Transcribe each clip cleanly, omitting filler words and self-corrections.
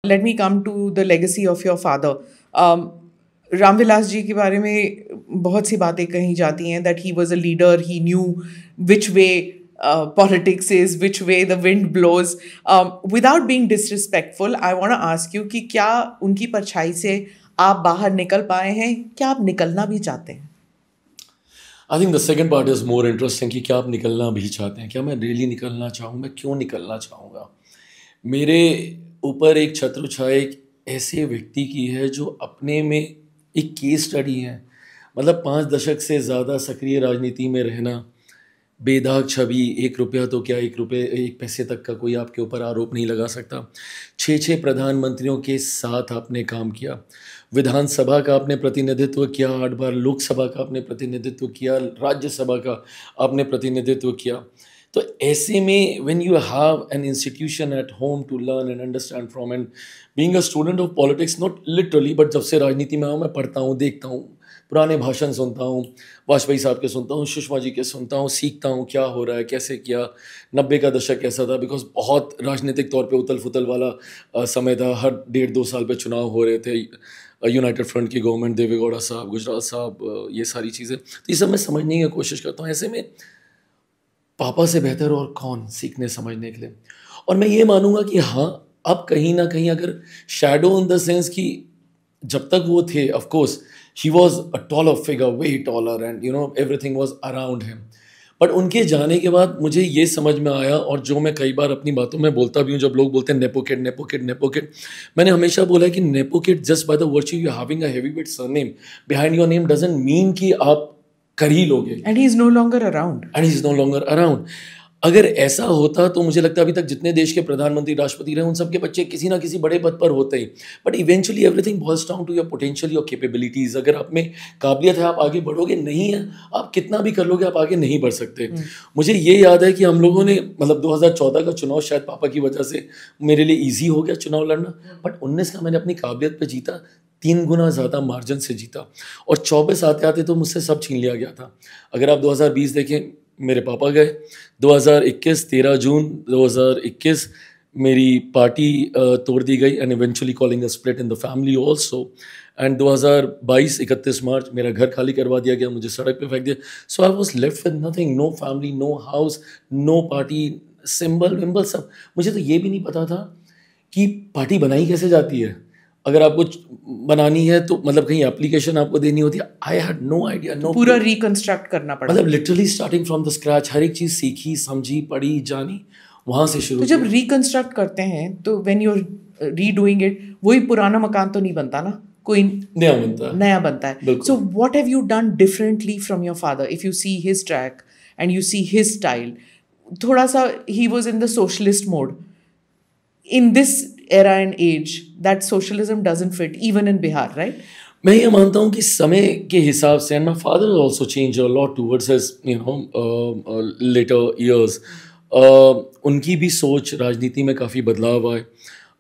Let me come to the legacy of your father. Ramvilas ji के बारे में बहुत सी बातें कही जाती हैं that he was a leader, he knew which way politics is, which way the wind blows. Without being disrespectful, I want to ask you कि क्या उनकी परछाई से आप बाहर निकल पाए हैं, क्या आप निकलना भी चाहते हैं? I think the second part is more interesting कि क्या आप निकलना भी चाहते हैं, क्या मैं रियली निकलना चाहूँ, मैं क्यों निकलना चाहूँगा. मेरे ऊपर एक छत्र छाया एक ऐसे व्यक्ति की है जो अपने में एक केस स्टडी है. मतलब 5 दशक से ज़्यादा सक्रिय राजनीति में रहना, बेदाग छवि, 1 रुपया तो क्या 1 पैसे तक का कोई आपके ऊपर आरोप नहीं लगा सकता. 6 प्रधानमंत्रियों के साथ आपने काम किया, विधानसभा का आपने प्रतिनिधित्व किया, 8 बार लोकसभा का आपने प्रतिनिधित्व किया, राज्यसभा का आपने प्रतिनिधित्व किया. तो ऐसे में when you have an institution at home to learn and understand from, and being a student of politics, not literally but जब से राजनीति में आऊँ मैं पढ़ता हूँ, देखता हूँ, पुराने भाषण सुनता हूँ, वाजपेयी साहब के सुनता हूँ, सुषमा जी के सुनता हूँ, सीखता हूँ क्या हो रहा है, कैसे किया, 90 का दशक कैसा था. बिकॉज बहुत राजनीतिक तौर पे उथल फुथल वाला समय था. हर 1.5-2 साल पे चुनाव हो रहे थे, यूनाइटेड फ्रंट की गवर्नमेंट, देवेगौड़ा साहब, गुजराल साहब, ये सारी चीज़ें. तो ये सब मैं समझने की कोशिश करता हूँ. ऐसे में पापा से बेहतर और कौन सीखने समझने के लिए. और मैं ये मानूंगा कि हाँ, अब कहीं ना कहीं अगर शैडो इन द सेंस कि जब तक वो थे, of course he was a taller figure, way taller, and you know everything was around him. But उनके जाने के बाद मुझे ये समझ में आया, और जो मैं कई बार अपनी बातों में बोलता भी हूँ, जब लोग बोलते हैं नेपोकिड नेपोकिड नेपोकिड, मैंने हमेशा बोला है कि nepokid just by the virtue you having a heavyweight surname behind your name doesn't mean कि आप कर ही लोगे. And he is no longer around. And he is no longer around. अगर ऐसा होता तो मुझे लगता है अभी तक जितने देश के प्रधानमंत्री, राष्ट्रपति रहे, उन सबके बच्चे किसी ना किसी बड़े पद पर होते ही. But eventually everything boils down to your potential, your capabilities. अगर आप में काबिलियत है आप आगे बढ़ोगे, नहीं है आप कितना भी कर लोगे आप आगे नहीं बढ़ सकते. मुझे ये याद है कि हम लोगों ने मतलब 2014 का चुनाव शायद पापा की वजह से मेरे लिए ईजी हो गया चुनाव लड़ना, बट 19 का मैंने अपनी काबिलियत पर जीता, 3 गुना ज़्यादा मार्जिन से जीता. और 24 आते आते तो मुझसे सब छीन लिया गया था. अगर आप 2020 देखें, मेरे पापा गए. 2021 13 जून 2021 मेरी पार्टी तोड़ दी गई, and eventually calling a split in the family also. And 2022 31 मार्च मेरा घर खाली करवा दिया गया, मुझे सड़क पे फेंक दिया. So I was left with nothing, no family, no house, no party, symbol विम्बल सब. मुझे तो ये भी नहीं पता था कि पार्टी बनाई कैसे जाती है. अगर आपको बनानी है तो मतलब कहीं एप्लीकेशन आपको देनी होती है. I had no idea, no. पूरा रिकंस्ट्रक्ट करना पड़ा. मतलब literally starting from the scratch, हर एक चीज़ सीखी, समझी, पढ़ी, जानी, वहाँ से शुरू. तो जब रिकंस्ट्रक्ट करते हैं तो when you are redoing it, वही पुराना मकान तो नहीं बनता ना, कोई नया बनता है. So what have you done differently from your father? If you see his track and you see his style, थोड़ा सा he was in the socialist mode. In this era and age, that socialism doesn't fit even in Bihar, right? मैं ये मानता हूँ कि समय के हिसाब से, and my father has also changed a lot towards his later years. उनकी भी सोच राजनीति में काफ़ी बदलाव आए,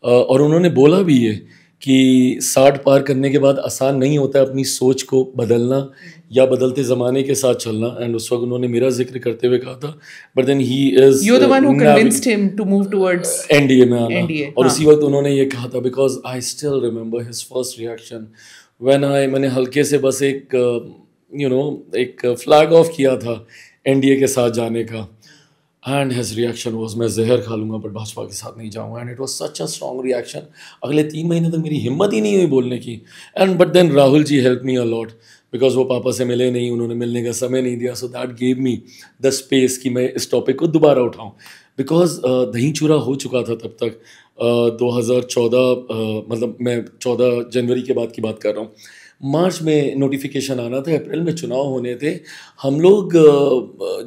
और उन्होंने बोला भी है कि 60 पार करने के बाद आसान नहीं होता है अपनी सोच को बदलना या बदलते ज़माने के साथ चलना. एंड उस वक्त उन्होंने मेरा जिक्र करते हुए कहा था, but then he is You're the one who convinced him to move towards NDA में आना. NDA, और उसी वक्त उन्होंने ये कहा था, because I still remember his first reaction when मैंने हल्के से बस एक फ्लैग ऑफ किया था एनडीए के साथ जाने का. एंड हिज रिएक्शन वॉज, मैं जहर खा लूँगा बट भाजपा के साथ नहीं जाऊँगा. And it was such a strong reaction. अगले 3 महीने तक मेरी हिम्मत ही नहीं हुई बोलने की. And but then Rahul ji help me a lot, because वो पापा से मिले नहीं, उन्होंने मिलने का समय नहीं दिया. So that gave me the space कि मैं इस टॉपिक को दोबारा उठाऊँ, बिकॉज दही चूरा हो चुका था तब तक. 2014 मतलब मैं 14 जनवरी के बाद की बात कर रहा हूँ. मार्च में नोटिफिकेशन आना था, अप्रैल में चुनाव होने थे. हम लोग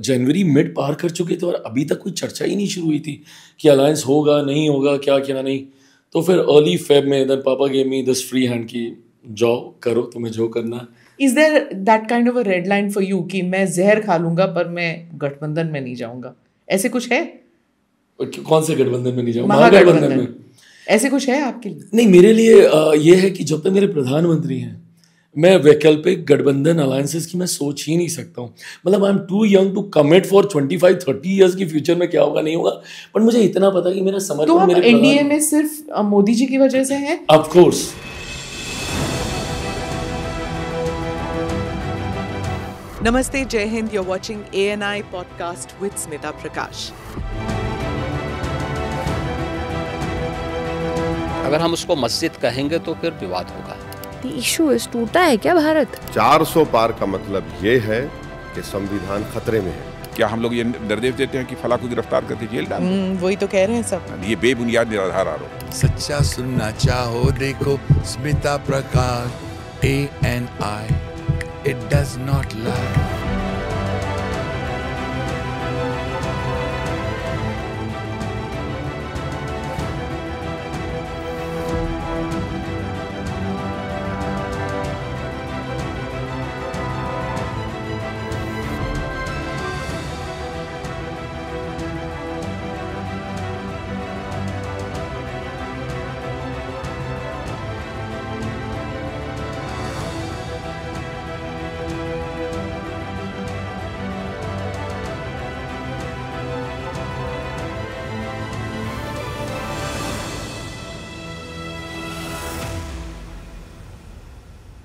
जनवरी मिड पार कर चुके थे और अभी तक कोई चर्चा ही नहीं शुरू हुई थी कि अलायंस होगा नहीं होगा, क्या क्या नहीं. तो फिर अर्ली फेब में देन पापा gave me this free hand की जाओ करो तुम्हें जो करना. Is there that kind of a red line for you कि मैं जहर खा लूंगा पर मैं गठबंधन में नहीं जाऊंगा? ऐसे कुछ है? कौन से गठबंधन में नहीं जाऊंगा? महागठबंधन में. ऐसे कुछ है आपके लिए? नहीं, मेरे लिए ये है कि जब तक मेरे प्रधानमंत्री हैं मैं वैकल्पिक गठबंधन अलायंसेस की मैं सोच ही नहीं सकता हूँ. मतलब I am too young to commit for 25-30 years की फ्यूचर में क्या होगा नहीं होगा, पर मुझे इतना पता कि मेरा समर्थन तो आप मेरे एनडीए में सिर्फ मोदी जी की वजह से हैं? Of course. नमस्ते, जय Hind. You're watching ANI podcast with Smita Prakash. अगर हम उसको मस्जिद कहेंगे तो फिर विवाद होगा. The issue is टूटा है क्या भारत? 400 पार का मतलब ये है कि संविधान खतरे में है. क्या हम लोग ये निर्देश देते हैं कि फला को गिरफ्तार करके जेल डाल दें? वही तो कह रहे हैं सब. ये बेबुनियाद निराधार आरोप. सच्चा सुनना चाहो देखो स्मिता प्रकाश ANI. It does not lie.